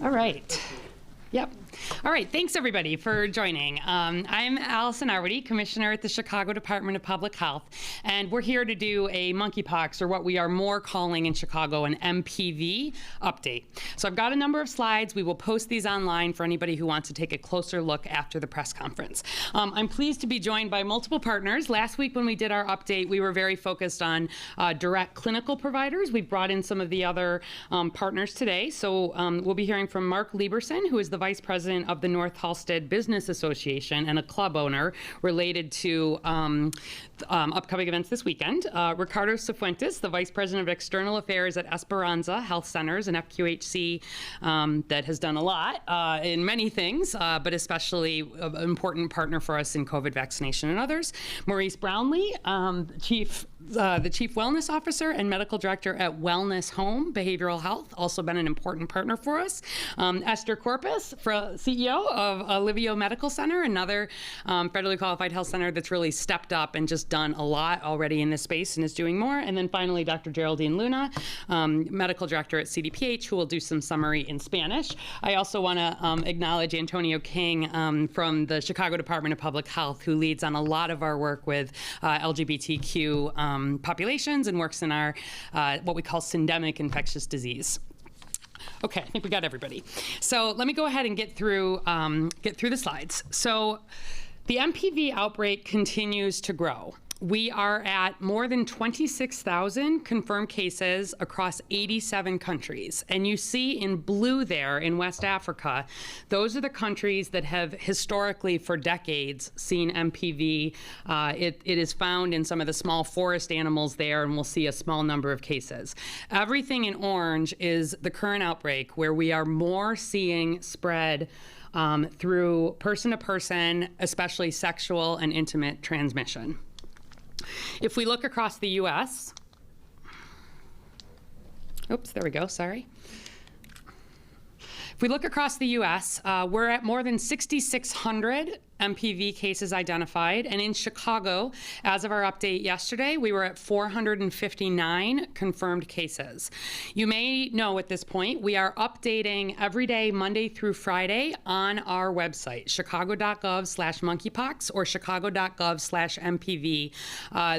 All right. Yep. All right. Thanks, everybody, for joining. I'm Allison Arwady, Commissioner at the Chicago Department of Public Health, and we're here to do a monkeypox, or what we are more calling in Chicago an MPV update. So I've got a number of slides. We will post these online for anybody who wants to take a closer look after the press conference. I'm pleased to be joined by multiple partners. Last week when we did our update, we were very focused on direct clinical providers. We've brought in some of the other partners today. So we'll be hearing from Mark Lieberson, who is the Vice President of the Northalsted Business Association and a club owner related to upcoming events this weekend. Ricardo Cifuentes, the Vice President of External Affairs at Esperanza Health Centers, an FQHC that has done a lot in many things, but especially an important partner for us in COVID vaccination and others. Maurice Brownlee, the Chief Wellness Officer and Medical Director at Wellness Home Behavioral Health, also been an important partner for us. Esther Corpus, CEO of Olivio Medical Center, another federally qualified health center that's really stepped up and just done a lot already in this space and is doing more. And then finally, Dr. Geraldine Luna, Medical Director at CDPH, who will do some summary in Spanish. I also want to acknowledge Antonio King from the Chicago Department of Public Health, who leads on a lot of our work with LGBTQ populations and works in our what we call syndemic infectious disease. Okay, I think we got everybody. So let me go ahead and get through the slides. So the MPV outbreak continues to grow. We are at more than 26,000 confirmed cases across 87 countries. And you see in blue there in West Africa, those are the countries that have historically for decades seen MPV. It is found in some of the small forest animals there, and we'll see a small number of cases. Everything in orange is the current outbreak, where we are more seeing spread through person to person, especially sexual and intimate transmission. If we look across the U.S., oops, there we go, sorry. If we look across the U.S., we're at more than 6,600 MPV cases identified. And in Chicago, as of our update yesterday, we were at 459 confirmed cases. You may know at this point, we are updating every day, Monday through Friday, on our website, chicago.gov/monkeypox or chicago.gov/MPV,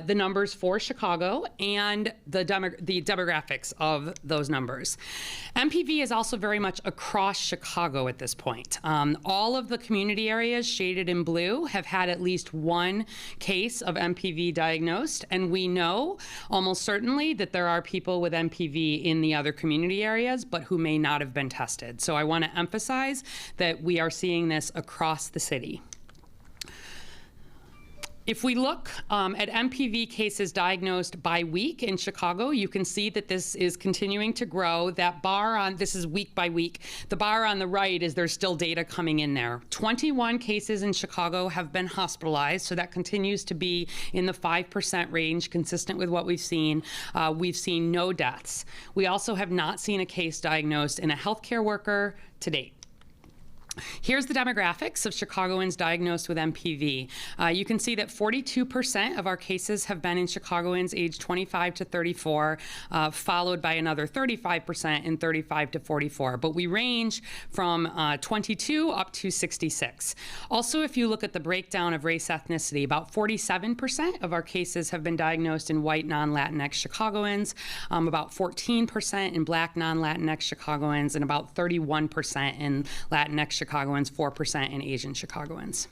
the numbers for Chicago and the demographics of those numbers. MPV is also very much across Chicago at this point. All of the community areas shaded in blue have had at least one case of MPV diagnosed, and we know almost certainly that there are people with MPV in the other community areas, but who may not have been tested. So I want to emphasize that we are seeing this across the city. If we look at MPV cases diagnosed by week in Chicago, you can see that this is continuing to grow. That bar on, this is week by week. The bar on the right is there's still data coming in there. 21 cases in Chicago have been hospitalized, so that continues to be in the 5% range, consistent with what we've seen. We've seen no deaths. We also have not seen a case diagnosed in a healthcare worker to date. Here's the demographics of Chicagoans diagnosed with MPV. You can see that 42% of our cases have been in Chicagoans aged 25 to 34, followed by another 35% in 35 to 44. But we range from 22 up to 66. Also, if you look at the breakdown of race ethnicity, about 47% of our cases have been diagnosed in white non-Latinx Chicagoans, about 14% in black non-Latinx Chicagoans, and about 31% in Latinx Chicagoans, 4% in Asian Chicagoans.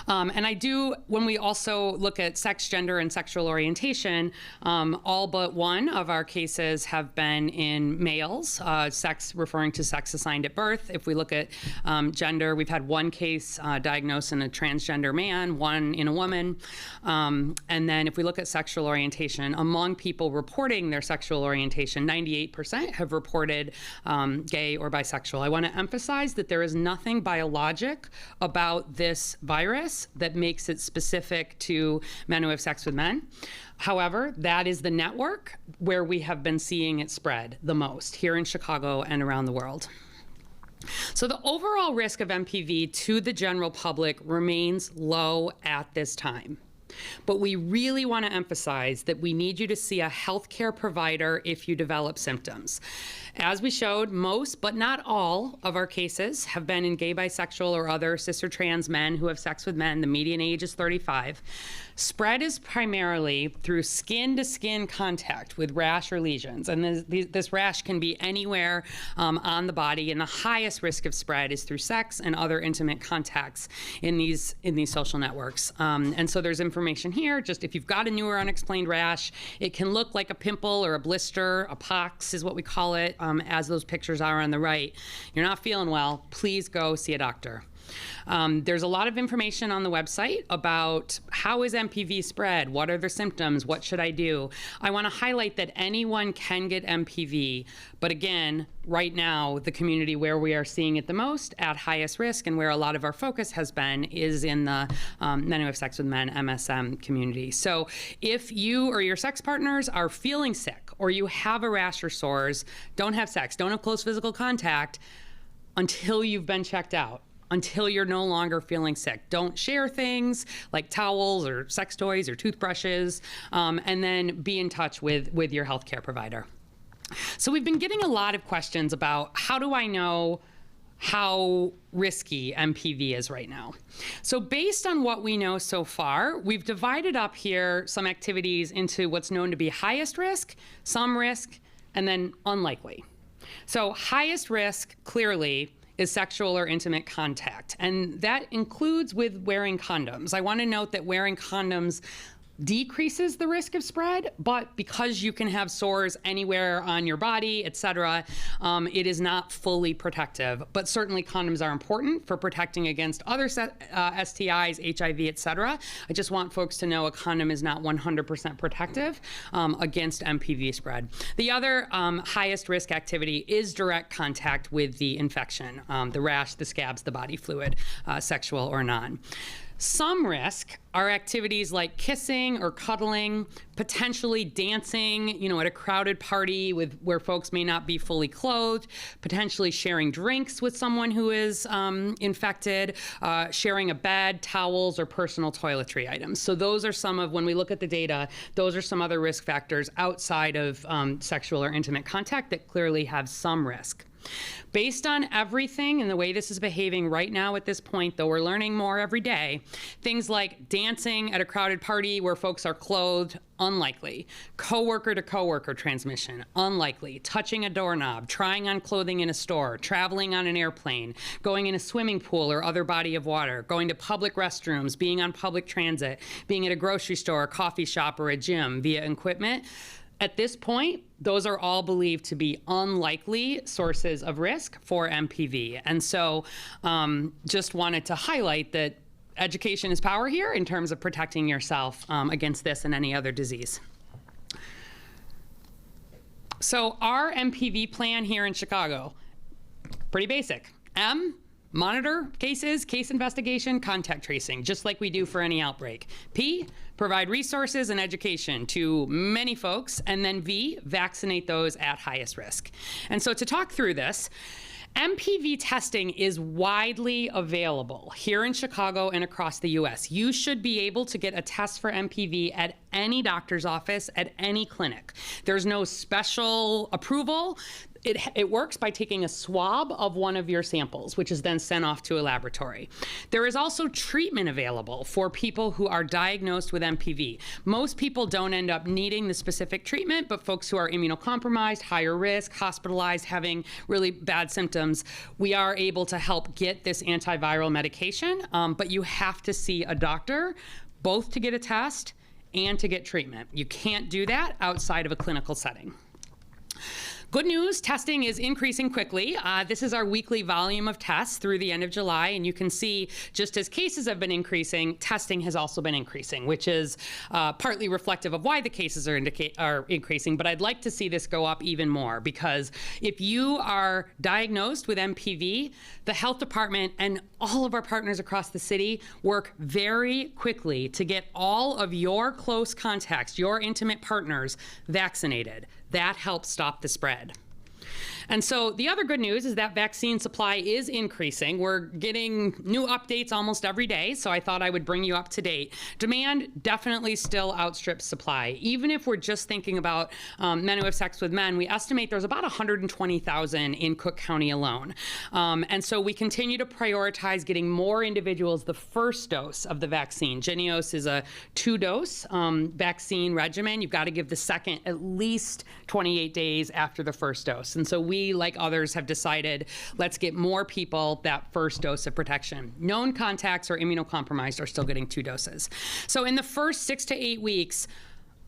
And I do, when we also look at sex, gender, and sexual orientation, all but one of our cases have been in males, sex referring to sex assigned at birth. If we look at gender, we've had one case diagnosed in a transgender man, one in a woman. And then if we look at sexual orientation, among people reporting their sexual orientation, 98% have reported gay or bisexual. I want to emphasize that there is nothing biologic about this virus that makes it specific to men who have sex with men. However, that is the network where we have been seeing it spread the most here in Chicago and around the world. So the overall risk of MPV to the general public remains low at this time. But we really want to emphasize that we need you to see a healthcare provider if you develop symptoms. As we showed, most, but not all, of our cases have been in gay, bisexual, or other cis or trans men who have sex with men. The median age is 35. Spread is primarily through skin-to-skin contact with rash or lesions, and this rash can be anywhere on the body, and the highest risk of spread is through sex and other intimate contacts in these social networks. And so there's information here, just if you've got a new or unexplained rash, it can look like a pimple or a blister, a pox is what we call it, as those pictures are on the right. You're not feeling well, please go see a doctor. There's a lot of information on the website about how is MPV spread, what are the symptoms, what should I do. I want to highlight that anyone can get MPV, but again, right now, the community where we are seeing it the most at highest risk and where a lot of our focus has been is in the men who have sex with men, MSM community. So if you or your sex partners are feeling sick or you have a rash or sores, don't have sex, don't have close physical contact until you've been checked out, until you're no longer feeling sick. Don't share things like towels or sex toys or toothbrushes, and then be in touch with your healthcare provider. So we've been getting a lot of questions about how do I know how risky MPV is right now. So based on what we know so far, we've divided up here some activities into what's known to be highest risk, some risk, and then unlikely. So highest risk, clearly, is sexual or intimate contact, and that includes with wearing condoms. I want to note that wearing condoms decreases the risk of spread, but because you can have sores anywhere on your body, etc., it is not fully protective. But certainly condoms are important for protecting against other STIs, HIV, etc. I just want folks to know a condom is not 100% protective against MPV spread. The other highest risk activity is direct contact with the infection, the rash, the scabs, the body fluid, sexual or non. Some risk are activities like kissing or cuddling, potentially dancing, at a crowded party where folks may not be fully clothed, potentially sharing drinks with someone who is infected, sharing a bed, towels, or personal toiletry items. So those are some of, when we look at the data, those are some other risk factors outside of sexual or intimate contact that clearly have some risk. Based on everything and the way this is behaving right now at this point, though we're learning more every day, things like dancing at a crowded party where folks are clothed, unlikely. Coworker to coworker transmission, unlikely. Touching a doorknob, trying on clothing in a store, traveling on an airplane, going in a swimming pool or other body of water, going to public restrooms, being on public transit, being at a grocery store, a coffee shop, or a gym via equipment. At this point, those are all believed to be unlikely sources of risk for MPV. And so just wanted to highlight that education is power here in terms of protecting yourself against this and any other disease. So our MPV plan here in Chicago, pretty basic. M, monitor cases, case investigation, contact tracing, just like we do for any outbreak. P, provide resources and education to many folks. And then V, vaccinate those at highest risk. And so to talk through this, MPV testing is widely available here in Chicago and across the US. You should be able to get a test for MPV at any doctor's office, at any clinic. There's no special approval. It works by taking a swab of one of your samples, which is then sent off to a laboratory. There is also treatment available for people who are diagnosed with MPV. Most people don't end up needing the specific treatment, but folks who are immunocompromised, higher risk, hospitalized, having really bad symptoms, we are able to help get this antiviral medication, but you have to see a doctor, both to get a test and to get treatment. You can't do that outside of a clinical setting. Good news, testing is increasing quickly. This is our weekly volume of tests through the end of July, and you can see just as cases have been increasing, testing has also been increasing, which is partly reflective of why the cases are increasing, but I'd like to see this go up even more, because if you are diagnosed with MPV, the health department and all of our partners across the city work very quickly to get all of your close contacts, your intimate partners, vaccinated. That helps stop the spread. And so the other good news is that vaccine supply is increasing. We're getting new updates almost every day, so I thought I would bring you up to date. Demand definitely still outstrips supply. Even if we're just thinking about men who have sex with men, we estimate there's about 120,000 in Cook County alone. And so we continue to prioritize getting more individuals the first dose of the vaccine. Jynneos is a 2-dose vaccine regimen. You've got to give the second at least 28 days after the first dose. And so we, like others, have decided let's get more people that first dose of protection. Known contacts or immunocompromised are still getting 2 doses. So in the first 6 to 8 weeks,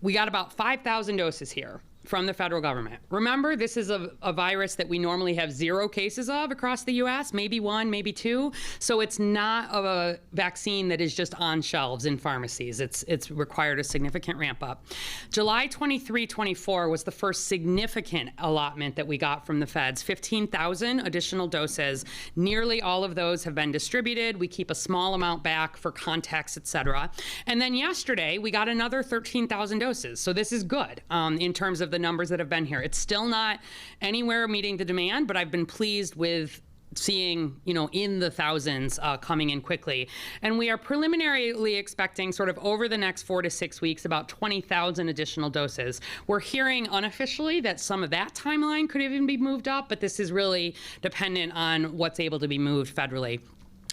we got about 5,000 doses here from the federal government. Remember, this is a virus that we normally have 0 cases of across the U.S., maybe 1, maybe 2. So it's not a vaccine that is just on shelves in pharmacies. It's required a significant ramp up. July 23-24 was the first significant allotment that we got from the feds, 15,000 additional doses. Nearly all of those have been distributed. We keep a small amount back for contacts, et cetera. And then yesterday, we got another 13,000 doses. So this is good in terms of the numbers that have been here. It's still not anywhere meeting the demand, but I've been pleased with seeing, in the thousands coming in quickly. And we are preliminarily expecting sort of over the next 4 to 6 weeks, about 20,000 additional doses. We're hearing unofficially that some of that timeline could even be moved up, but this is really dependent on what's able to be moved federally.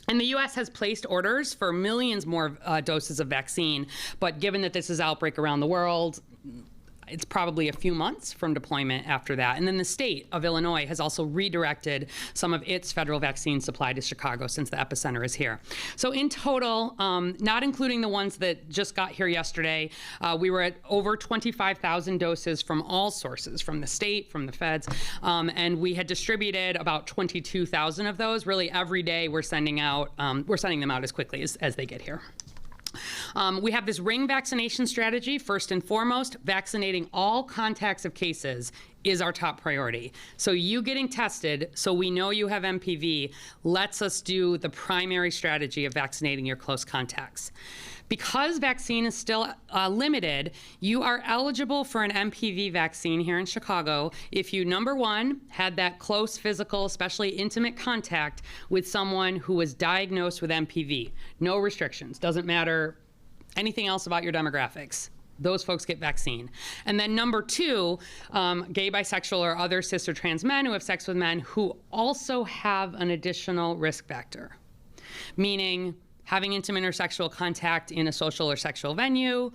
And the U.S. has placed orders for millions more doses of vaccine, but given that this is outbreak around the world, it's probably a few months from deployment after that. And then the state of Illinois has also redirected some of its federal vaccine supply to Chicago since the epicenter is here. So in total, not including the ones that just got here yesterday, we were at over 25,000 doses from all sources, from the state, from the feds, and we had distributed about 22,000 of those. Really every day we're sending them out as quickly as they get here. We have this ring vaccination strategy. First and foremost, vaccinating all contacts of cases is our top priority. So you getting tested, so we know you have MPV, lets us do the primary strategy of vaccinating your close contacts. Because vaccine is still limited, you are eligible for an MPV vaccine here in Chicago if you, number one, had that close physical, especially intimate contact with someone who was diagnosed with MPV. No restrictions, doesn't matter anything else about your demographics. Those folks get vaccine. And then number two, gay, bisexual, or other cis or trans men who have sex with men who also have an additional risk factor, meaning having intimate or sexual contact in a social or sexual venue,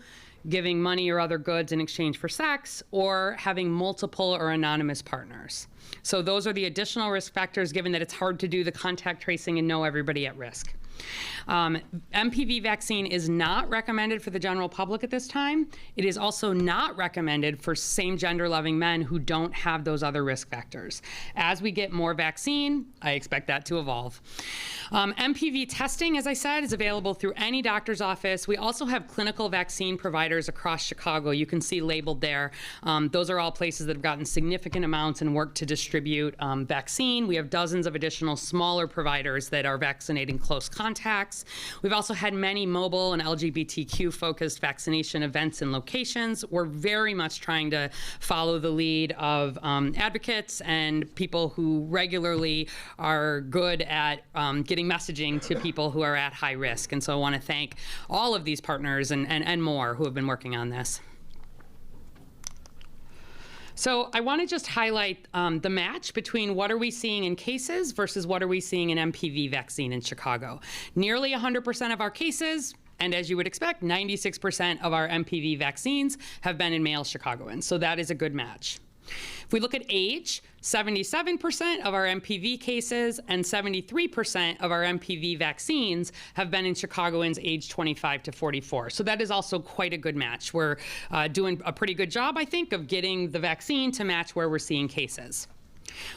giving money or other goods in exchange for sex, or having multiple or anonymous partners. So those are the additional risk factors, given that it's hard to do the contact tracing and know everybody at risk. MPV vaccine is not recommended for the general public at this time. It is also not recommended for same gender loving men who don't have those other risk factors. As we get more vaccine, I expect that to evolve. MPV testing, as I said, is available through any doctor's office. We also have clinical vaccine providers across Chicago. You can see labeled there. Those are all places that have gotten significant amounts and work to distribute vaccine. We have dozens of additional smaller providers that are vaccinating close contacts. We've also had many mobile and LGBTQ-focused vaccination events and locations. We're very much trying to follow the lead of advocates and people who regularly are good at getting messaging to people who are at high risk. And so I want to thank all of these partners and more who have been working on this. So I want to just highlight the match between what are we seeing in cases versus what are we seeing in MPV vaccine in Chicago. Nearly 100% of our cases, and as you would expect, 96% of our MPV vaccines have been in male Chicagoans. So that is a good match. If we look at age, 77% of our MPV cases and 73% of our MPV vaccines have been in Chicagoans aged 25 to 44. So that is also quite a good match. We're doing a pretty good job, I think, of getting the vaccine to match where we're seeing cases.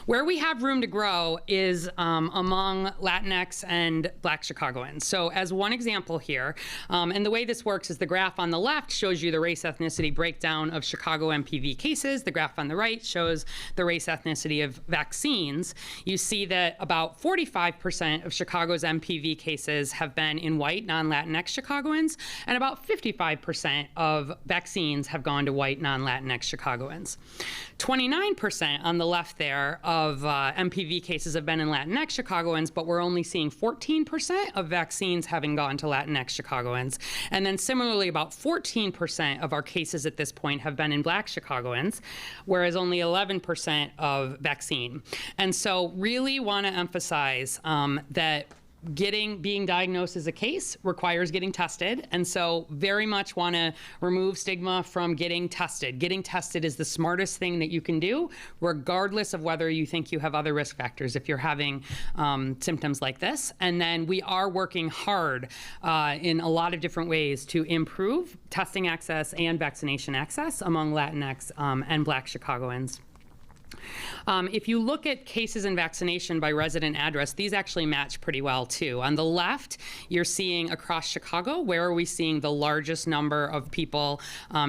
Where we have room to grow is among Latinx and Black Chicagoans. So as one example here, and the way this works is the graph on the left shows you the race ethnicity breakdown of Chicago MPV cases. The graph on the right shows the race ethnicity of vaccines. You see that about 45% of Chicago's MPV cases have been in white, non-Latinx Chicagoans, and about 55% of vaccines have gone to white, non-Latinx Chicagoans. 29% on the left there share of MPV cases have been in Latinx Chicagoans, but we're only seeing 14% of vaccines having gone to Latinx Chicagoans. And then similarly, about 14% of our cases at this point have been in Black Chicagoans, whereas only 11% of vaccine. And so really want to emphasize that being diagnosed as a case requires getting tested. And so very much want to remove stigma from getting tested. Getting tested is the smartest thing that you can do, regardless of whether you think you have other risk factors if you're having symptoms like this. And then we are working hard in a lot of different ways to improve testing access and vaccination access among Latinx and Black Chicagoans. If you look at cases and vaccination by resident address, these actually match pretty well too. On the left, you're seeing across Chicago, where are we seeing the largest number of people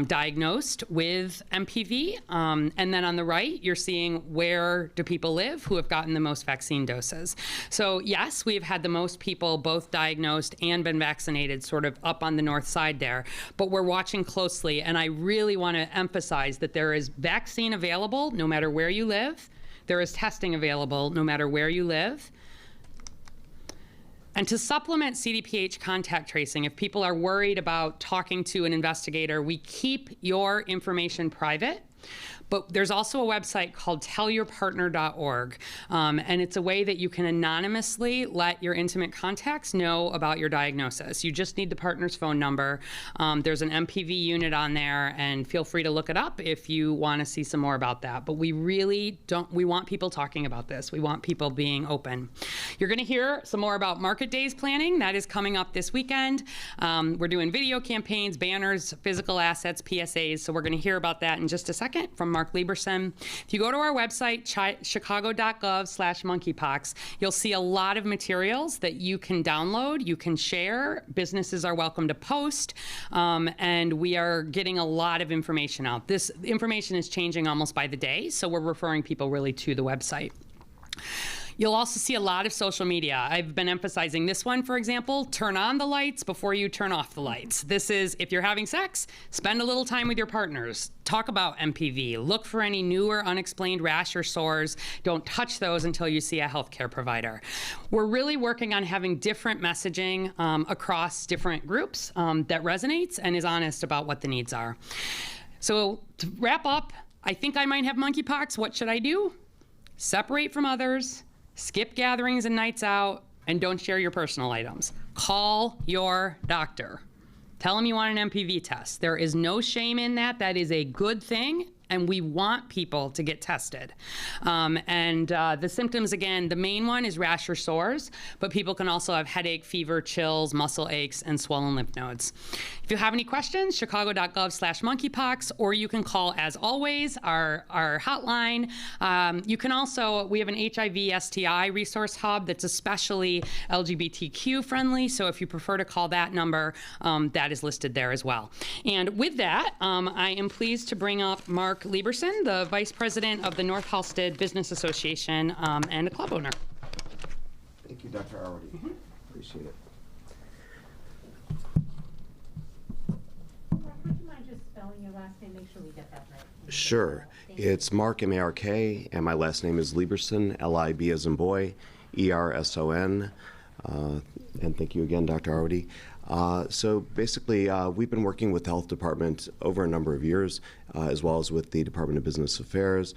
diagnosed with MPV? And then on the right, you're seeing where do people live who have gotten the most vaccine doses. So yes, we've had the most people both diagnosed and been vaccinated sort of up on the north side there, but we're watching closely, and I really want to emphasize that there is vaccine available no matter where you live. There is testing available no matter where you live. And to supplement CDPH contact tracing, if people are worried about talking to an investigator, we keep your information private. But there's also a website called tellyourpartner.org, and it's a way that you can anonymously let your intimate contacts know about your diagnosis. You just need the partner's phone number. There's an MPV unit on there, and feel free to look it up if you want to see some more about that. But we really we want people talking about this. We want people being open. You're going to hear some more about Market Days planning. That is coming up this weekend. We're doing video campaigns, banners, physical assets, PSAs, so we're going to hear about that in just a second from Mark Lieberson. If you go to our website, chicago.gov/monkeypox, you'll see a lot of materials that you can download, you can share. Businesses are welcome to post, and we are getting a lot of information out. This information is changing almost by the day, so we're referring people really to the website. You'll also see a lot of social media. I've been emphasizing this one, for example, turn on the lights before you turn off the lights. This is, if you're having sex, spend a little time with your partners. Talk about MPV. Look for any new or unexplained rash or sores. Don't touch those until you see a healthcare provider. We're really working on having different messaging across different groups that resonates and is honest about what the needs are. So to wrap up, I think I might have monkeypox. What should I do? Separate from others. Skip gatherings and nights out, and don't share your personal items. Call your doctor. Tell them you want an MPV test. There is no shame in that. That is a good thing, and we want people to get tested. The symptoms, again, the main one is rash or sores, but people can also have headache, fever, chills, muscle aches, and swollen lymph nodes. If you have any questions, chicago.gov/monkeypox, or you can call, as always, our hotline. You can also, we have an HIV STI resource hub that's especially LGBTQ friendly, so if you prefer to call that number, that is listed there as well. And with that, I am pleased to bring up Mark Lieberson, the Vice President of the Northalsted Business Association and a club owner. Thank you, Dr. Arwady. Appreciate it. Would you mind just spelling your last name? Make sure we get that right. Sure. It's Mark, M-A-R-K, and my last name is Lieberson, L-I-B as in boy, E-R-S-O-N. And thank you again, Dr. Arwady. So basically, we've been working with the health department over a number of years, as well as with the Department of Business Affairs.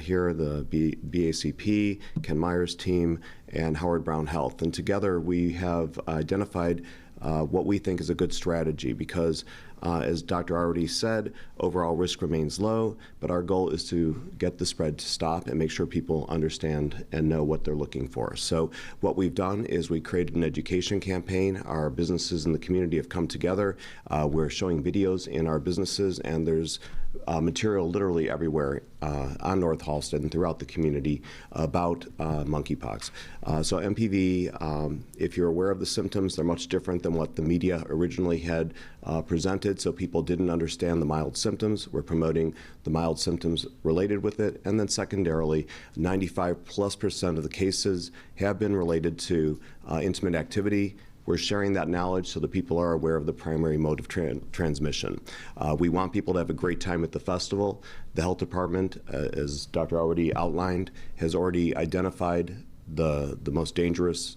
Here, the BACP, Ken Meyer's team, and Howard Brown Health. And together, we have identified what we think is a good strategy because, as Dr. Arwady said, overall risk remains low, but our goal is to get the spread to stop and make sure people understand and know what they're looking for. So what we've done is we created an education campaign. Our businesses in the community have come together. We're showing videos in our businesses, and there's material literally everywhere on Northalsted and throughout the community about monkeypox. So MPV, if you're aware of the symptoms, they're much different than what the media originally had presented, so people didn't understand the mild symptoms. We're promoting the mild symptoms related with it. And then secondarily, 95+% of the cases have been related to intimate activity, We're sharing that knowledge so that people are aware of the primary mode of transmission. We want people to have a great time at the festival. The health department, as Dr. Arwady outlined, has already identified the most dangerous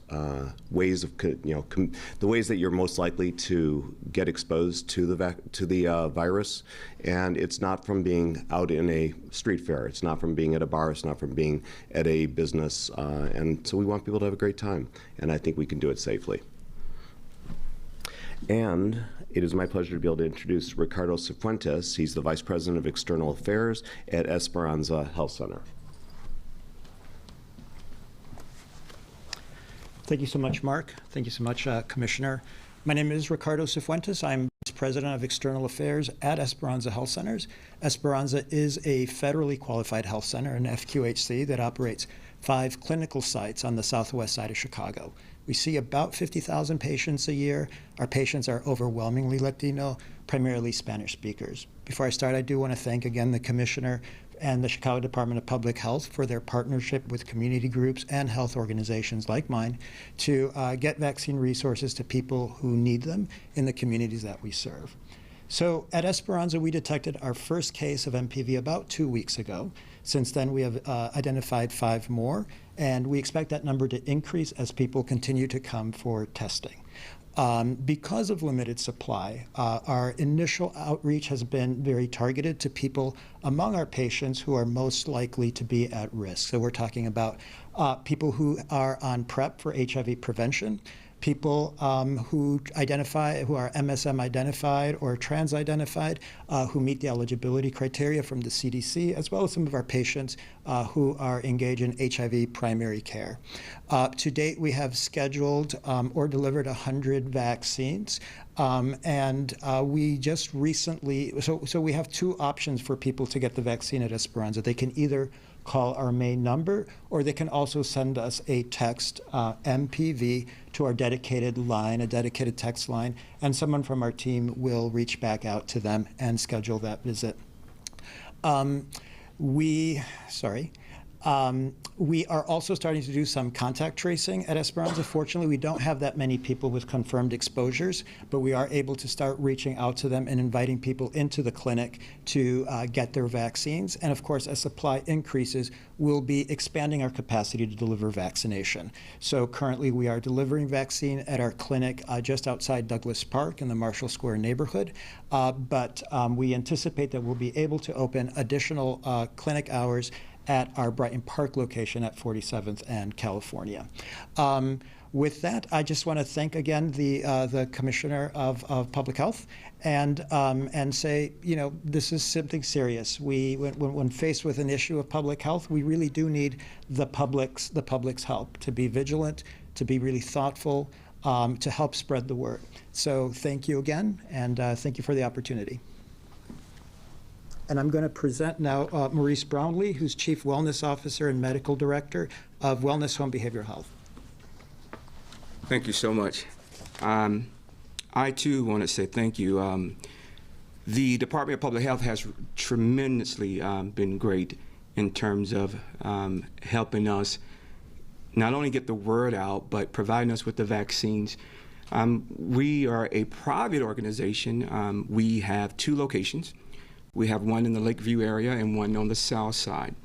ways of, the ways that you're most likely to get exposed to the virus, and it's not from being out in a street fair, it's not from being at a bar, it's not from being at a business, and so we want people to have a great time, and I think we can do it safely. And it is my pleasure to be able to introduce Ricardo Cifuentes. He's the Vice President of External Affairs at Esperanza Health Center. Thank you so much, Mark. Thank you so much, Commissioner. My name is Ricardo Cifuentes. I'm Vice President of External Affairs at Esperanza Health Centers. Esperanza is a federally qualified health center, an FQHC, that operates 5 clinical sites on the southwest side of Chicago. We see about 50,000 patients a year. Our patients are overwhelmingly Latino, primarily Spanish speakers. Before I start, I do want to thank again the Commissioner and the Chicago Department of Public Health for their partnership with community groups and health organizations like mine to get vaccine resources to people who need them in the communities that we serve. So at Esperanza, we detected our first case of MPV about 2 weeks ago. Since then, we have identified 5 more, and we expect that number to increase as people continue to come for testing. Because of limited supply, our initial outreach has been very targeted to people among our patients who are most likely to be at risk. So we're talking about people who are on PrEP for HIV prevention, people who are MSM identified or trans identified, who meet the eligibility criteria from the CDC, as well as some of our patients who are engaged in HIV primary care. To date, we have scheduled or delivered 100 vaccines. We just recently, so we have 2 options for people to get the vaccine at Esperanza. They can either call our main number, or they can also send us a text, MPV, to our dedicated line, a dedicated text line, and someone from our team will reach back out to them and schedule that visit. We are also starting to do some contact tracing at Esperanza. Fortunately, we don't have that many people with confirmed exposures, but we are able to start reaching out to them and inviting people into the clinic to get their vaccines. And of course, as supply increases, we'll be expanding our capacity to deliver vaccination. So currently, we are delivering vaccine at our clinic just outside Douglas Park in the Marshall Square neighborhood. But we anticipate that we'll be able to open additional clinic hours at our Brighton Park location at 47th and California. With that, I just want to thank again the Commissioner of Public Health and say, this is something serious. When faced with an issue of public health, we really do need the public's help to be vigilant, to be really thoughtful, to help spread the word. So thank you again, and thank you for the opportunity. And I'm going to present now Maurice Brownlee, who's Chief Wellness Officer and Medical Director of Wellness Home Behavioral Health. Thank you so much. I, too, want to say thank you. The Department of Public Health has tremendously been great in terms of helping us not only get the word out, but providing us with the vaccines. We are a private organization. We have 2 locations. We have one in the Lakeview area and one on the south side.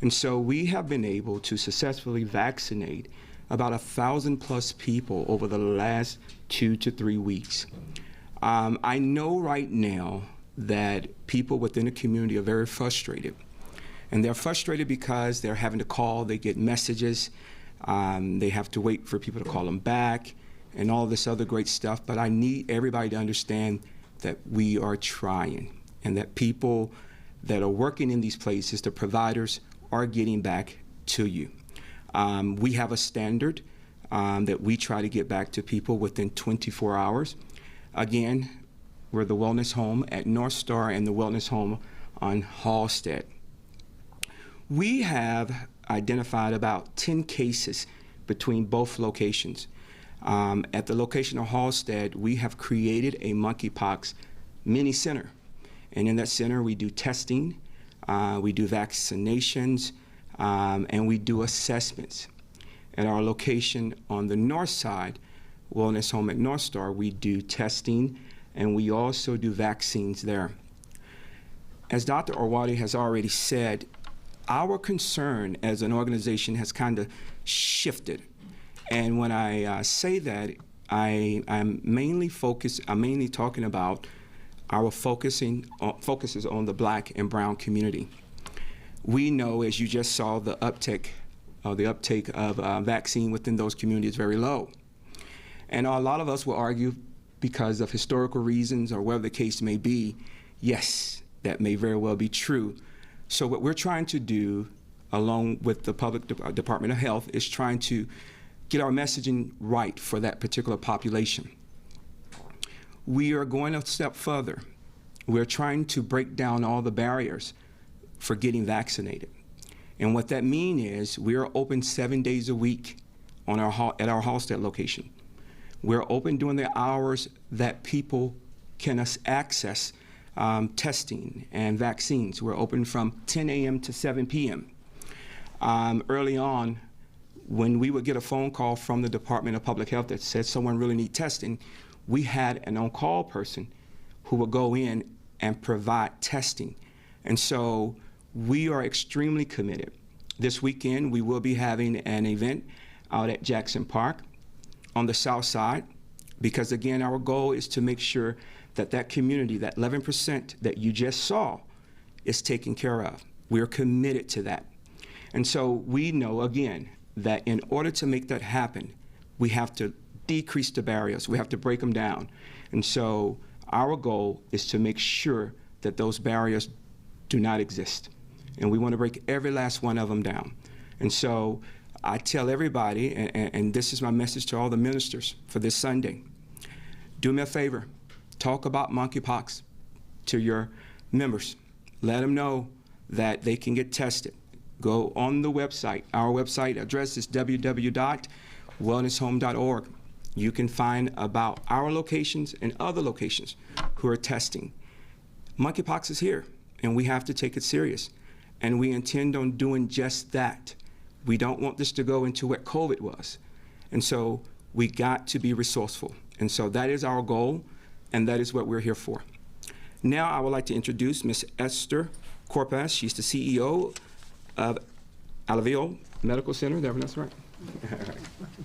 And so we have been able to successfully vaccinate about 1,000+ people over the last 2 to 3 weeks. I know right now that people within the community are very frustrated. And they're frustrated because they're having to call, they get messages, they have to wait for people to call them back, and all this other great stuff. But I need everybody to understand that we are trying, and that people that are working in these places, the providers, are getting back to you. We have a standard that we try to get back to people within 24 hours. Again, we're the Wellness Home at North Star and the Wellness Home on Halsted. We have identified about 10 cases between both locations. At the location of Halsted, we have created a monkeypox mini center. And in that center, we do testing, we do vaccinations, and we do assessments. At our location on the north side, Wellness Home at North Star, we do testing, and we also do vaccines there. As Dr. Arwady has already said, our concern as an organization has kind of shifted. And when I say that, I'm mainly talking about our focuses on the Black and brown community. We know, as you just saw, the uptake of vaccine within those communities is very low. And a lot of us will argue, because of historical reasons or whatever the case may be, yes, that may very well be true. So what we're trying to do, along with the Public Department of Health, is trying to get our messaging right for that particular population. We are going a step further. We're trying to break down all the barriers for getting vaccinated. And what that means is we are open 7 days a week at our Halstead location. We're open during the hours that people can access testing and vaccines. We're open from 10 a.m. to 7 p.m. Early on, when we would get a phone call from the Department of Public Health that said someone really needs testing, we had an on-call person who would go in and provide testing. And so we are extremely committed. This weekend, we will be having an event out at Jackson Park on the south side, because again, our goal is to make sure that that community, that 11% that you just saw, is taken care of. We're committed to that. And so we know, again, that in order to make that happen, we have to decrease the barriers. We have to break them down. And so our goal is to make sure that those barriers do not exist. And we want to break every last one of them down. And so I tell everybody, and this is my message to all the ministers for this Sunday, do me a favor, talk about monkeypox to your members. Let them know that they can get tested. Go on the website. Our website address is www.wellnesshome.org. You can find about our locations and other locations who are testing. Monkeypox is here, and we have to take it serious. And we intend on doing just that. We don't want this to go into what COVID was. And so we got to be resourceful. And so that is our goal, and that is what we're here for. Now I would like to introduce Ms. Esther Corpus. She's the CEO of Olivio Medical Center. That's right.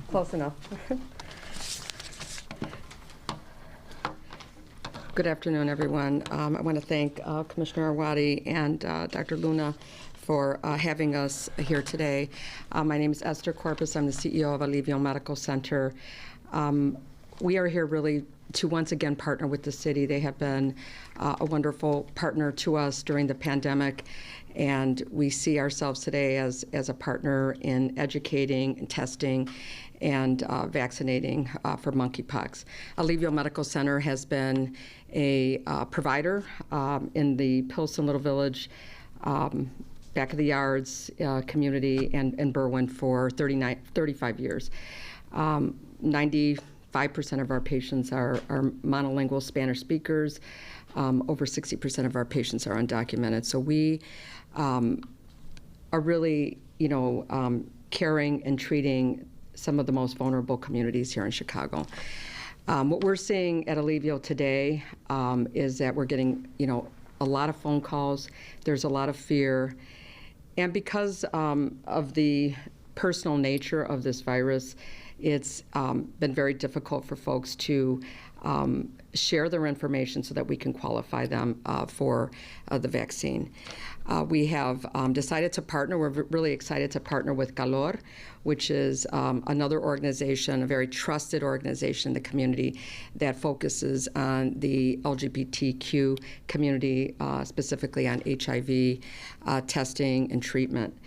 Close enough. Good afternoon, everyone. I want to thank Commissioner Arwady and Dr. Luna for having us here today. My name is Esther Corpus. I'm the CEO of Olivio Medical Center. We are here really to once again partner with the city. They have been a wonderful partner to us during the pandemic, and we see ourselves today as a partner in educating and testing and vaccinating for monkeypox. Olivio Medical Center has been a provider in the Pilsen Little Village, back of the yards community and Berwyn for 35 years. 95% of our patients are monolingual Spanish speakers. Over 60% of our patients are undocumented. So we are really, caring and treating some of the most vulnerable communities here in Chicago. What we're seeing at Olivio today is that we're getting, a lot of phone calls. There's a lot of fear. And because of the personal nature of this virus, it's been very difficult for folks to share their information so that we can qualify them for the vaccine. We have decided to partner. We're really excited to partner with Calor, which is another organization, a very trusted organization in the community that focuses on the LGBTQ community, specifically on HIV testing and treatment.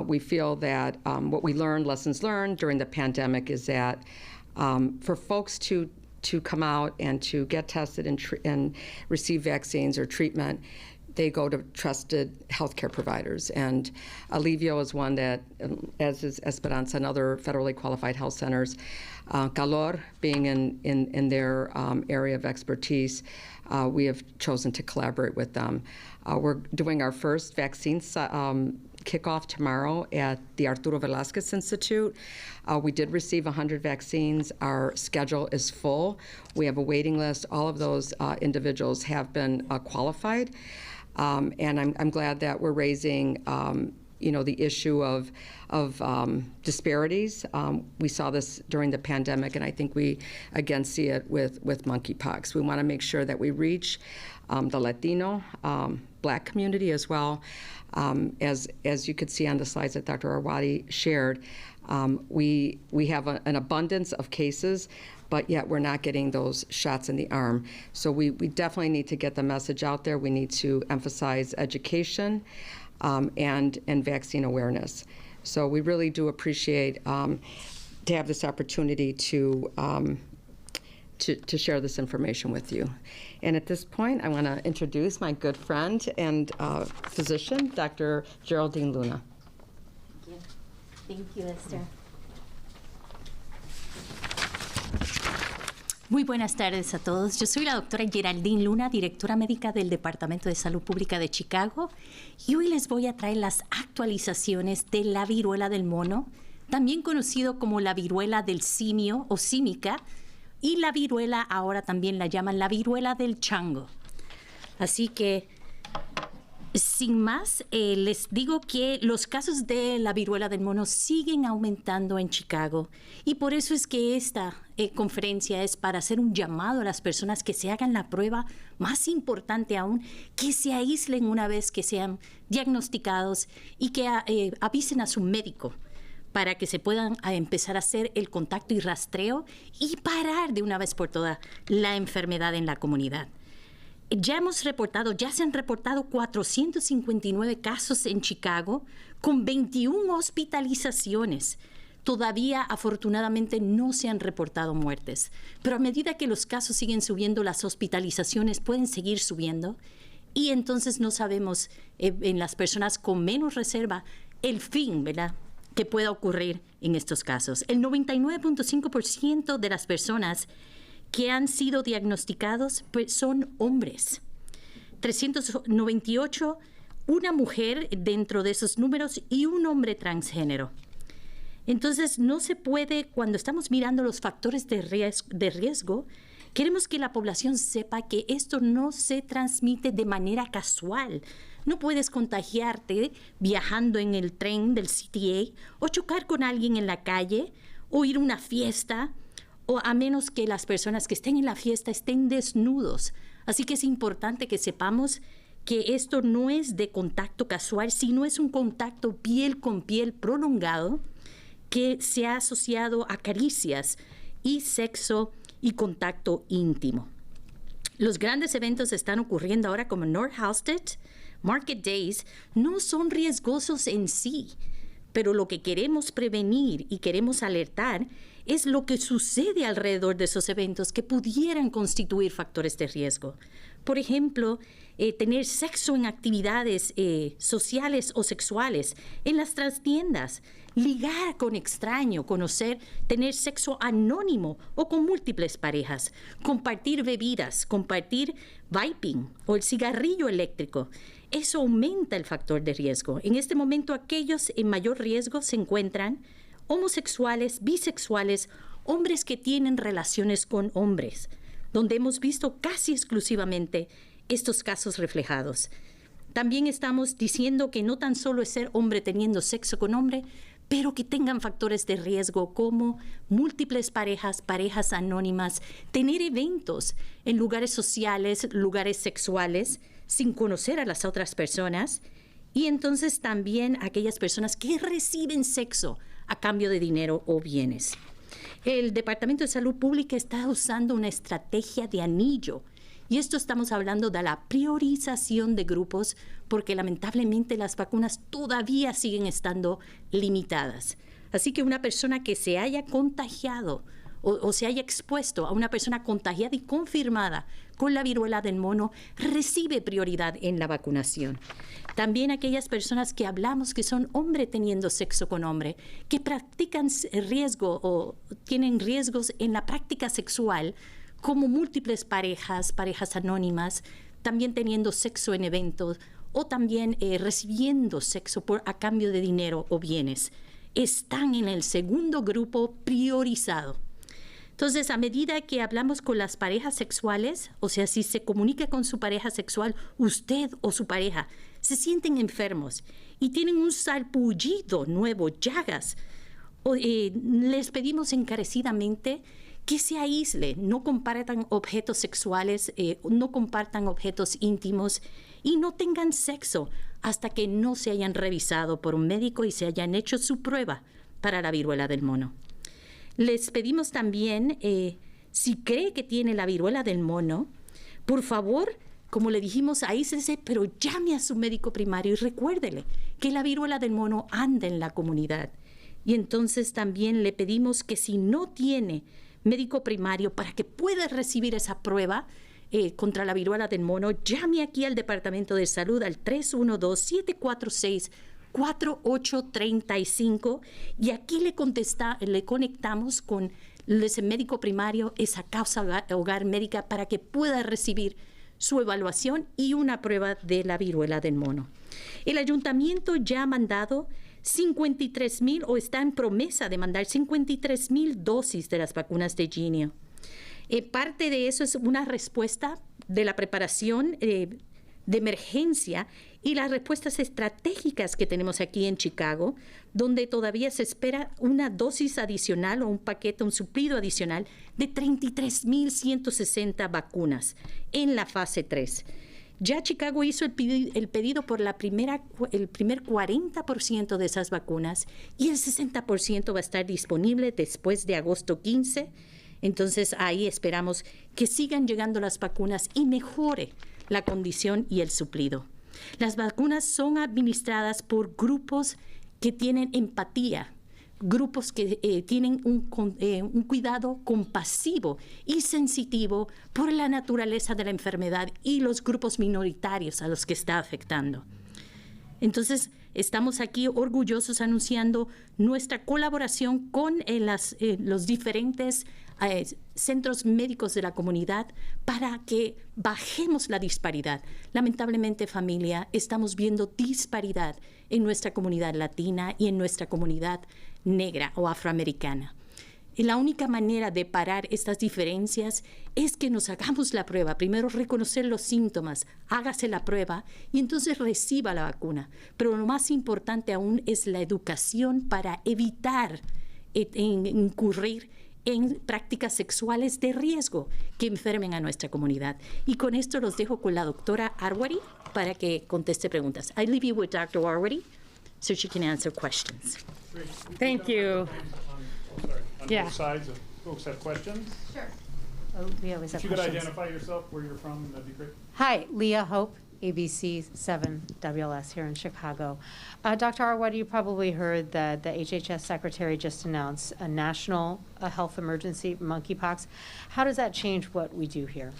We feel that what we learned, lessons learned during the pandemic, is that for folks to come out and to get tested and receive vaccines or treatment, they go to trusted healthcare providers. And Olivio is one that, as is Esperanza and other federally qualified health centers, Calor being in their area of expertise, we have chosen to collaborate with them. We're doing our first vaccine kickoff tomorrow at the Arturo Velázquez Institute. We did receive 100 vaccines. Our schedule is full. We have a waiting list. All of those individuals have been qualified. And I'm glad that we're raising the issue of disparities. We saw this during the pandemic, and I think we again see it with monkeypox. We want to make sure that we reach the Latino, Black community as well. As you could see on the slides that Dr. Arwady shared, we have an abundance of cases, but yet we're not getting those shots in the arm. So we definitely need to get the message out there. We need to emphasize education and vaccine awareness. So we really do appreciate to have this opportunity to share this information with you. And at this point, I want to introduce my good friend and physician, Dr. Geraldine Luna. Thank you, Esther. Muy buenas tardes a todos. Yo soy la doctora Geraldine Luna, directora médica del Departamento de Salud Pública de Chicago, y hoy les voy a traer las actualizaciones de la viruela del mono, también conocido como la viruela del simio o símica, y la viruela ahora también la llaman la viruela del chango. Así que, sin más, les digo que los casos de la viruela del mono siguen aumentando en Chicago, y por eso es que esta conferencia es para hacer un llamado a las personas que se hagan la prueba, más importante aún, que se aíslen una vez que sean diagnosticados y que avisen a su médico para que se puedan empezar a hacer el contacto y rastreo y parar de una vez por todas la enfermedad en la comunidad. Ya se han reportado 459 casos en Chicago con 21 hospitalizaciones. Todavía, afortunadamente, no se han reportado muertes. Pero a medida que los casos siguen subiendo, las hospitalizaciones pueden seguir subiendo. Y entonces no sabemos, en las personas con menos reserva, el fin, ¿verdad?, que pueda ocurrir en estos casos. El 99.5% de las personas que han sido diagnosticados pues, son hombres. 398, una mujer dentro de esos números y un hombre transgénero. Entonces, no se puede, cuando estamos mirando los factores de riesgo, queremos que la población sepa que esto no se transmite de manera casual. No puedes contagiarte viajando en el tren del CTA o chocar con alguien en la calle o ir a una fiesta, o a menos que las personas que estén en la fiesta estén desnudos. Así que es importante que sepamos que esto no es de contacto casual, sino es un contacto piel con piel prolongado que se ha asociado a caricias y sexo y contacto íntimo. Los grandes eventos están ocurriendo ahora como Northalsted Market Days no son riesgosos en sí, pero lo que queremos prevenir y queremos alertar es lo que sucede alrededor de esos eventos que pudieran constituir factores de riesgo. Por ejemplo, tener sexo en actividades sociales o sexuales en las trastiendas, ligar con extraño, tener sexo anónimo o con múltiples parejas, compartir bebidas, compartir vaping o el cigarrillo eléctrico. Eso aumenta el factor de riesgo. En este momento, aquellos en mayor riesgo se encuentran homosexuales, bisexuales, hombres que tienen relaciones con hombres, donde hemos visto casi exclusivamente estos casos reflejados. También estamos diciendo que no tan solo es ser hombre teniendo sexo con hombre, pero que tengan factores de riesgo como múltiples parejas, parejas anónimas, tener eventos en lugares sociales, lugares sexuales, sin conocer a las otras personas, y entonces también aquellas personas que reciben sexo a cambio de dinero o bienes. El Departamento de Salud Pública está usando una estrategia de anillo, y esto estamos hablando de la priorización de grupos, porque lamentablemente las vacunas todavía siguen estando limitadas. Así que una persona que se haya contagiado o se haya expuesto a una persona contagiada y confirmada con la viruela del mono recibe prioridad en la vacunación. También aquellas personas que hablamos que son hombre teniendo sexo con hombre, que practican riesgo o tienen riesgos en la práctica sexual, como múltiples parejas, parejas anónimas, también teniendo sexo en eventos o también recibiendo sexo a cambio de dinero o bienes. Están en el segundo grupo priorizado. Entonces, a medida que hablamos con las parejas sexuales, o sea, si se comunica con su pareja sexual, usted o su pareja se sienten enfermos y tienen un sarpullido nuevo, llagas, les pedimos encarecidamente que se aísle, no compartan objetos sexuales, no compartan objetos íntimos y no tengan sexo hasta que no se hayan revisado por un médico y se hayan hecho su prueba para la viruela del mono. Les pedimos también, si cree que tiene la viruela del mono, por favor, como le dijimos, aíslese, pero llame a su médico primario y recuérdele que la viruela del mono anda en la comunidad. Y entonces también le pedimos que si no tiene médico primario para que pueda recibir esa prueba contra la viruela del mono, llame aquí al Departamento de Salud al 312-746-4835 y aquí le conectamos con ese médico primario, esa causa hogar médica, para que pueda recibir su evaluación y una prueba de la viruela del mono. El ayuntamiento ya ha mandado 53,000 o está en promesa de mandar 53,000 dosis de las vacunas de Ginio. Parte de eso es una respuesta de la preparación de emergencia y las respuestas estratégicas que tenemos aquí en Chicago, donde todavía se espera una dosis adicional o un paquete, un suplido adicional de 33,160 vacunas en la fase 3. Ya Chicago hizo el pedido por el primer 40% de esas vacunas y el 60% va a estar disponible después de agosto 15. Entonces ahí esperamos que sigan llegando las vacunas y mejore la condición y el suplido. Las vacunas son administradas por grupos que tienen empatía, grupos que tienen un cuidado compasivo y sensitivo por la naturaleza de la enfermedad y los grupos minoritarios a los que está afectando. Entonces, estamos aquí orgullosos anunciando nuestra colaboración con los diferentes centros médicos de la comunidad para que bajemos la disparidad. Lamentablemente, familia, estamos viendo disparidad en nuestra comunidad latina y en nuestra comunidad negra o afroamericana. Y la única manera de parar estas diferencias es que nos hagamos la prueba. Primero, reconocer los síntomas, hágase la prueba y entonces reciba la vacuna. Pero lo más importante aún es la educación para evitar incurrir en prácticas sexuales de riesgo que enfermen a nuestra comunidad. Y con esto los dejo con la doctora Arwady para que conteste preguntas. I leave you with Dr. Arwady so she can answer questions. Thank you. On Yeah. both sides, if folks have questions. Sure. Oh, we always have If you could questions. identify yourself, where you're from, that'd be great. Hi, Leah Hope, ABC 7 WLS here in Chicago. Dr. Arwady, you probably heard that the HHS Secretary just announced a national health emergency, monkeypox. How does that change what we do here?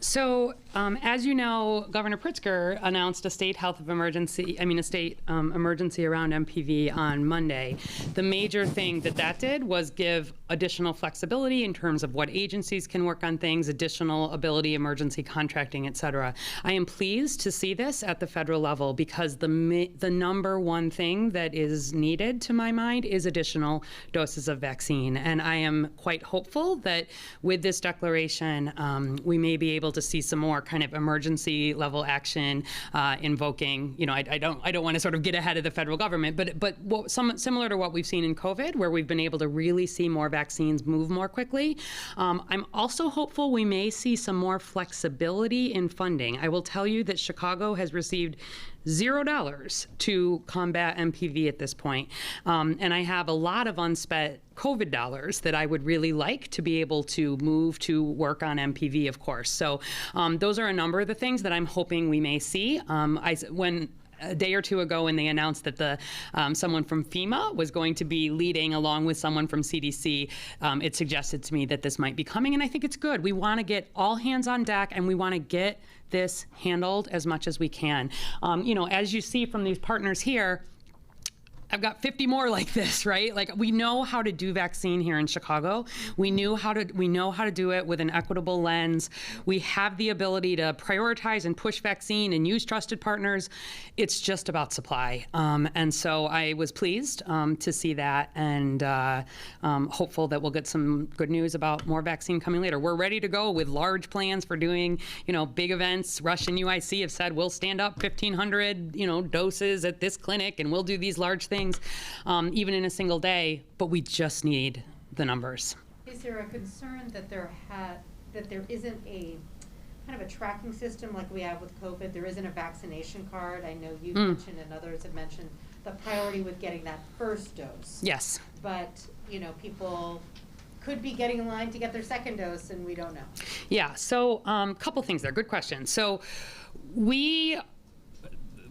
So, as you know, Governor Pritzker announced a state emergency around MPV on Monday. The major thing that did was give additional flexibility in terms of what agencies can work on things, additional ability, emergency contracting, et cetera. I am pleased to see this at the federal level because the number one thing that is needed, to my mind, is additional doses of vaccine. And I am quite hopeful that with this declaration, we may be able to see some more kind of emergency level action invoking, I don't want to sort of get ahead of the federal government, but similar to what we've seen in COVID, where we've been able to really see more vaccines move more quickly. I'm also hopeful we may see some more flexibility in funding. I will tell you that Chicago has received $0 to combat MPV at this point. And I have a lot of unspent COVID dollars that I would really like to be able to move to work on MPV, of course. So those are a number of the things that I'm hoping we may see. When a day or two ago when they announced that someone from FEMA was going to be leading along with someone from CDC, it suggested to me that this might be coming, and I think it's good. We want to get all hands on deck, and we want to get this handled as much as we can. As you see from these partners here, I've got 50 more like this, right? Like, we know how to do vaccine here in Chicago. We know how to do it with an equitable lens. We have the ability to prioritize and push vaccine and use trusted partners. It's just about supply. And so I was pleased to see that, and hopeful that we'll get some good news about more vaccine coming later. We're ready to go with large plans for doing, big events. Rush and UIC have said we'll stand up 1,500, doses at this clinic, and we'll do these large things, even in a single day. But we just need the numbers. Is there a concern that there isn't a kind of a tracking system like we have with COVID? There isn't a vaccination card. I know you mentioned and others have mentioned the priority with getting that first dose. Yes. But, people could be getting in line to get their second dose, and we don't know. Yeah, so a couple things there. Good question. So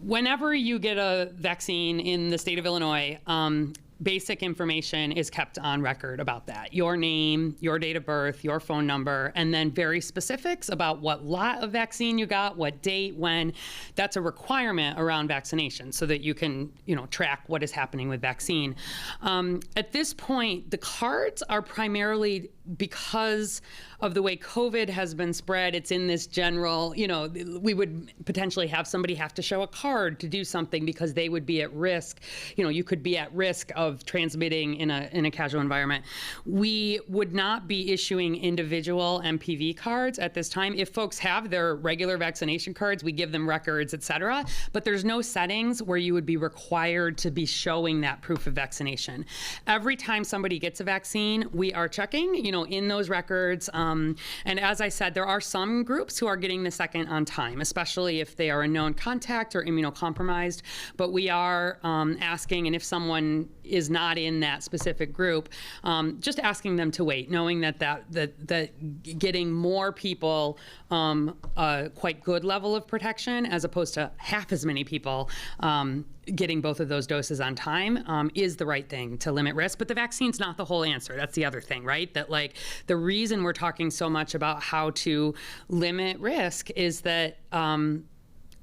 whenever you get a vaccine in the state of Illinois, basic information is kept on record about that. Your name, your date of birth, your phone number, and then very specifics about what lot of vaccine you got, what date, when. That's a requirement around vaccination so that you can, track what is happening with vaccine. At this point, the cards are primarily because of the way COVID has been spread. It's in this general, we would potentially have somebody have to show a card to do something because they would be at risk. You could be at risk of transmitting in a casual environment. We would not be issuing individual MPV cards at this time. If folks have their regular vaccination cards, we give them records, et cetera, but there's no settings where you would be required to be showing that proof of vaccination. Every time somebody gets a vaccine, we are checking, in those records. And as I said, there are some groups who are getting the second on time, especially if they are a known contact or immunocompromised. But we are asking, and if someone is not in that specific group, just asking them to wait, knowing that getting more people a quite good level of protection as opposed to half as many people getting both of those doses on time is the right thing to limit risk. But the vaccine's not the whole answer. That's the other thing, right? That the reason we're talking so much about how to limit risk is that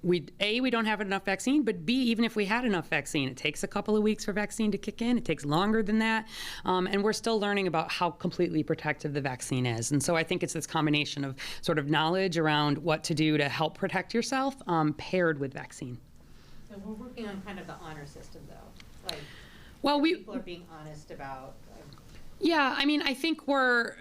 we don't have enough vaccine, but B, even if we had enough vaccine, it takes a couple of weeks for vaccine to kick in. It takes longer than that. And we're still learning about how completely protective the vaccine is. And so I think it's this combination of sort of knowledge around what to do to help protect yourself paired with vaccine. So we're working on kind of the honor system, though. Well, people are being honest about. Yeah, I mean, I think we're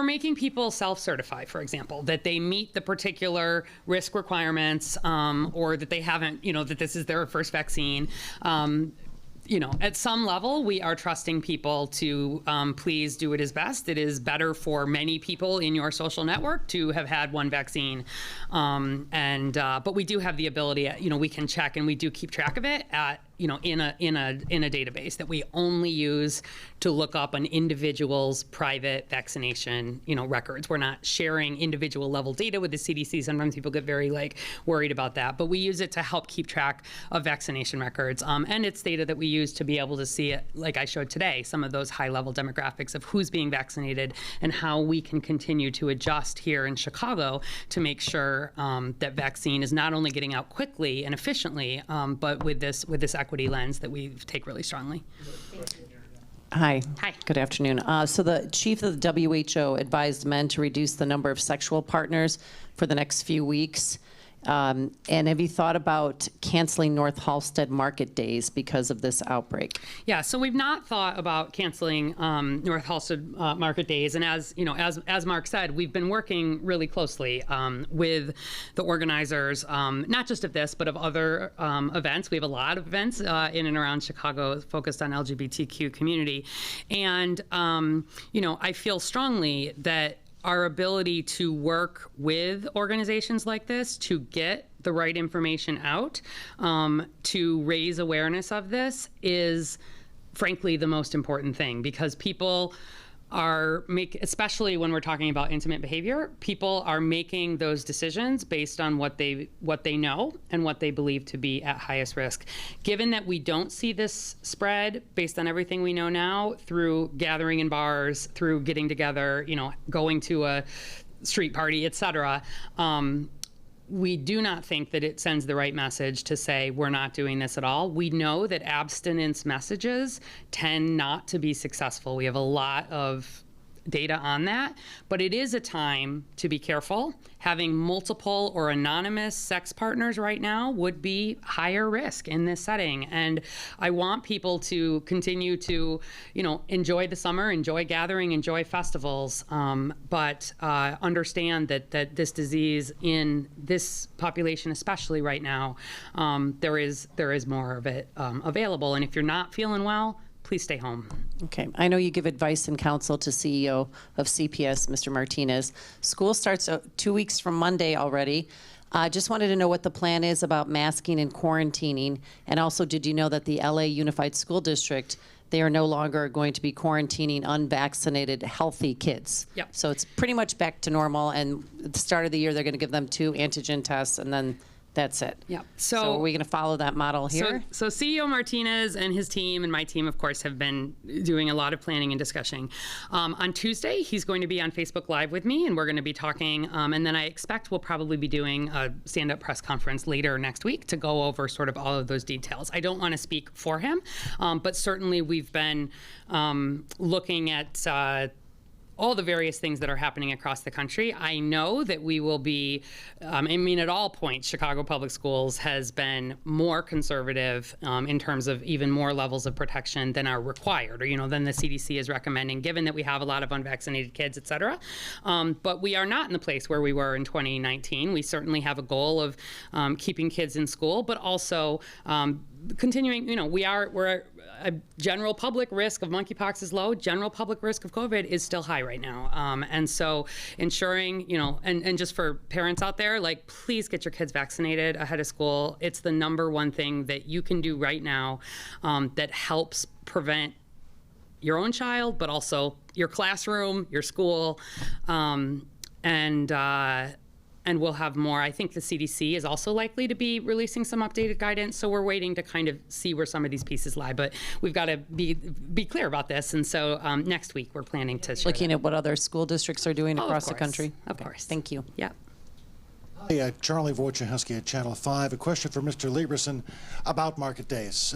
making people self-certify, for example, that they meet the particular risk requirements, or that they haven't, that this is their first vaccine. At some level, we are trusting people to please do it as best. It is better for many people in your social network to have had one vaccine. But we do have the ability, we can check, and we do keep track of it at, in a database that we only use to look up an individual's private vaccination, records. We're not sharing individual level data with the CDC. Sometimes people get very worried about that, but we use it to help keep track of vaccination records. And it's data that we use to be able to see it, like I showed today, some of those high level demographics of who's being vaccinated and how we can continue to adjust here in Chicago to make sure that vaccine is not only getting out quickly and efficiently, but with this equity lens that we take really strongly. Hi. Hi. Good afternoon. So the chief of the WHO advised men to reduce the number of sexual partners for the next few weeks. And have you thought about canceling Northalsted Market Days because of this outbreak? Yeah, so we've not thought about canceling Northalsted Market Days, and as Mark said, we've been working really closely with the organizers, not just of this, but of other events. We have a lot of events in and around Chicago focused on LGBTQ community, and I feel strongly that our ability to work with organizations like this to get the right information out, to raise awareness of this is frankly the most important thing, because people are especially when we're talking about intimate behavior, people are making those decisions based on what they know and what they believe to be at highest risk. Given that we don't see this spread based on everything we know now through gathering in bars, through getting together, going to a street party, et cetera, we do not think that it sends the right message to say we're not doing this at all. We know that abstinence messages tend not to be successful. We have a lot of data on that, but it is a time to be careful. Having multiple or anonymous sex partners right now would be higher risk in this setting. And I want people to continue to, enjoy the summer, enjoy gathering, enjoy festivals, but understand that this disease in this population, especially right now, there is more of it available. And if you're not feeling well, please stay home. Okay. I know you give advice and counsel to CEO of CPS, Mr. Martinez. School starts 2 weeks from Monday already. Just wanted to know what the plan is about masking and quarantining. And also, did you know that the LA Unified School District, they are no longer going to be quarantining unvaccinated, healthy kids? Yep. So it's pretty much back to normal. And at the start of the year, they're going to give them 2 antigen tests, and then that's it. Yep. So are we going to follow that model here? So CEO Martinez and his team and my team, of course, have been doing a lot of planning and discussing. On Tuesday, he's going to be on Facebook Live with me, and we're going to be talking. And then I expect we'll probably be doing a stand-up press conference later next week to go over sort of all of those details. I don't want to speak for him, but certainly we've been looking at all the various things that are happening across the country. I know that we will be, at all points, Chicago Public Schools has been more conservative in terms of even more levels of protection than are required, or, than the CDC is recommending, given that we have a lot of unvaccinated kids, et cetera. But we are not in the place where we were in 2019. We certainly have a goal of keeping kids in school, but also continuing, we're a general public risk of monkeypox is low. General public risk of COVID is still high right now. And so ensuring, and just for parents out there, please get your kids vaccinated ahead of school. It's the number one thing that you can do right now that helps prevent your own child, but also your classroom, your school, and we'll have more. I think the CDC is also likely to be releasing some updated guidance, so we're waiting to kind of see where some of these pieces lie. But we've got to be clear about this, and so next week we're planning to share Looking at what other school districts are doing across the country? Of course. Thank you. Yeah. Hi, Charlie Wojciechowski at Channel 5. A question for Mr. Lieberson about Market Days.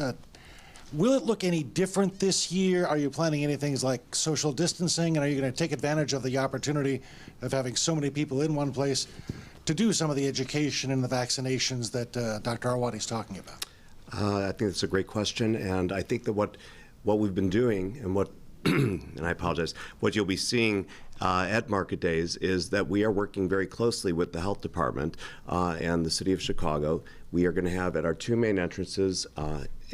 Will it look any different this year? Are you planning any things like social distancing? And are you going to take advantage of the opportunity of having so many people in one place to do some of the education and the vaccinations that Dr. Arwady is talking about? I think that's a great question. And I think that what we've been doing and what, and I apologize, what you'll be seeing at Market Days is that we are working very closely with the health department and the city of Chicago. We are going to have at our 2 main entrances,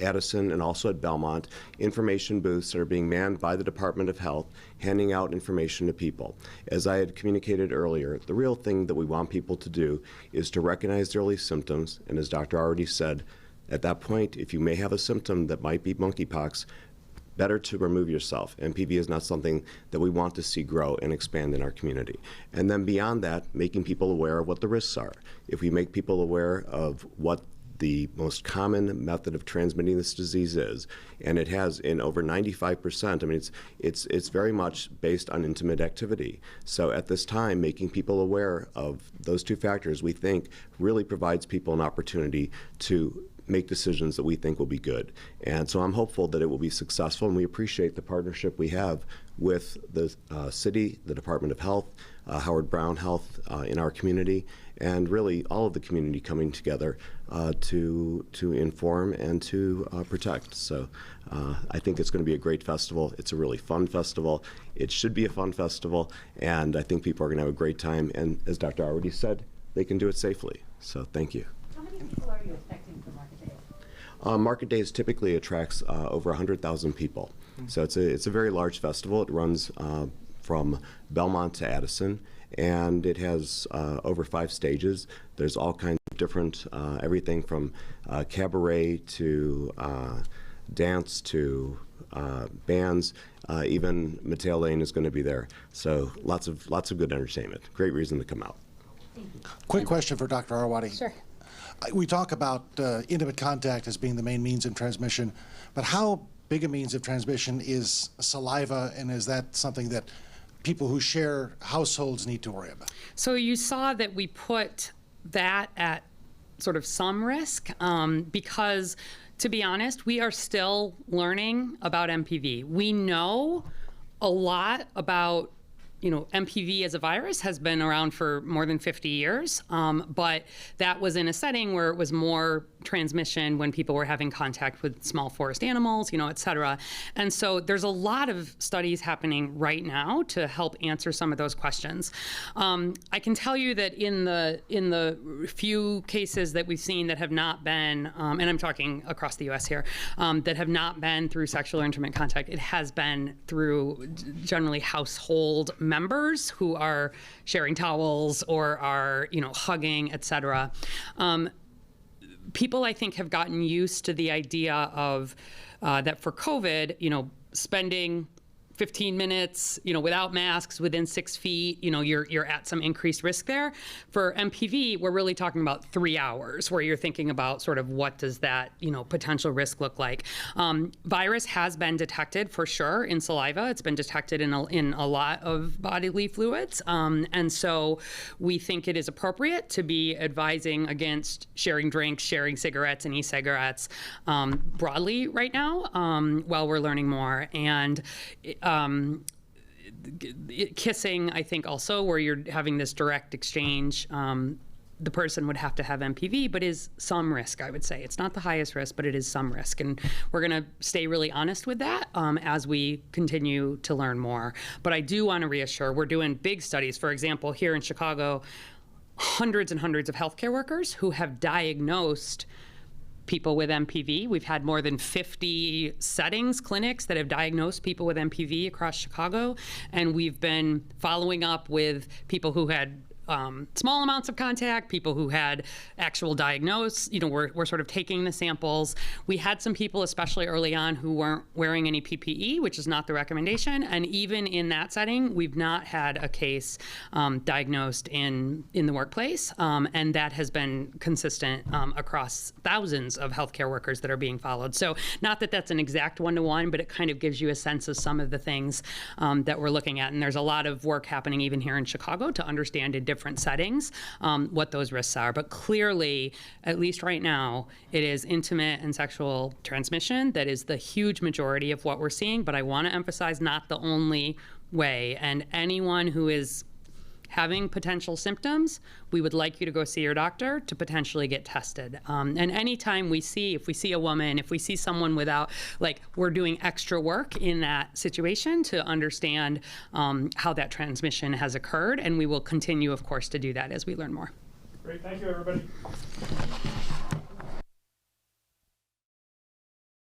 Addison and also at Belmont, information booths that are being manned by the Department of Health, handing out information to people. As I had communicated earlier, the real thing that we want people to do is to recognize the early symptoms, and as Dr. already said, at that point, if you may have a symptom that might be monkeypox, better to remove yourself. MPV is not something that we want to see grow and expand in our community. And then beyond that, making people aware of what the risks are. If we make people aware of what the most common method of transmitting this disease is, and it has in over 95%, it's very much based on intimate activity. So at this time, making people aware of those 2 factors, we think really provides people an opportunity to make decisions that we think will be good. And so I'm hopeful that it will be successful, and we appreciate the partnership we have with the city, the Department of Health, Howard Brown Health in our community, and really all of the community coming together to inform and to protect. So I think it's going to be a great festival. It's a really fun festival. It should be a fun festival, and I think people are going to have a great time. And as Dr. already said, they can do it safely. So thank you. How many people are you expecting for Market Days? Market Days typically attracts over 100,000 people. So it's a very large festival. It runs from Belmont to Addison, and it has over 5 stages. There's all kinds of different, everything from cabaret to dance to bands. Even Mateo Lane is going to be there. So lots of good entertainment. Great reason to come out. Quick question for Dr. Arwady. Sure. We talk about intimate contact as being the main means of transmission, but how big a means of transmission is saliva, and is that something that people who share households need to worry about? So you saw that we put that at sort of some risk because, to be honest, we are still learning about MPV. We know a lot about, MPV as a virus has been around for more than 50 years, but that was in a setting where it was more transmission when people were having contact with small forest animals, et cetera. And so there's a lot of studies happening right now to help answer some of those questions. I can tell you that in the few cases that we've seen that have not been, and I'm talking across the U.S. here, that have not been through sexual or intimate contact, it has been through generally household members who are sharing towels or are, hugging, et cetera. People, I think, have gotten used to the idea of that for COVID, spending 15 minutes, without masks, within 6 feet, you're at some increased risk there. For MPV, we're really talking about 3 hours where you're thinking about sort of what does that, potential risk look like. Virus has been detected for sure in saliva. It's been detected in a lot of bodily fluids. And so we think it is appropriate to be advising against sharing drinks, sharing cigarettes and e-cigarettes broadly right now while we're learning more. And kissing, I think also, where you're having this direct exchange, the person would have to have MPV, but is some risk, I would say. It's not the highest risk, but it is some risk. And we're going to stay really honest with that as we continue to learn more. But I do want to reassure, we're doing big studies. For example, here in Chicago, hundreds and hundreds of healthcare workers who have diagnosed people with MPV. We've had more than 50 settings, clinics that have diagnosed people with MPV across Chicago. And we've been following up with people who had small amounts of contact, people who had actual diagnosis. We're sort of taking the samples. We had some people, especially early on, who weren't wearing any PPE, which is not the recommendation. And even in that setting, we've not had a case diagnosed in the workplace. And that has been consistent across thousands of healthcare workers that are being followed. So not that that's an exact one-to-one, but it kind of gives you a sense of some of the things that we're looking at. And there's a lot of work happening even here in Chicago to understand in different settings what those risks are. But clearly, at least right now, it is intimate and sexual transmission that is the huge majority of what we're seeing. But I want to emphasize, not the only way. And anyone who is having potential symptoms, we would like you to go see your doctor to potentially get tested. And anytime if we see a woman, if we see someone without, we're doing extra work in that situation to understand how that transmission has occurred. And we will continue, of course, to do that as we learn more. Great, thank you, everybody.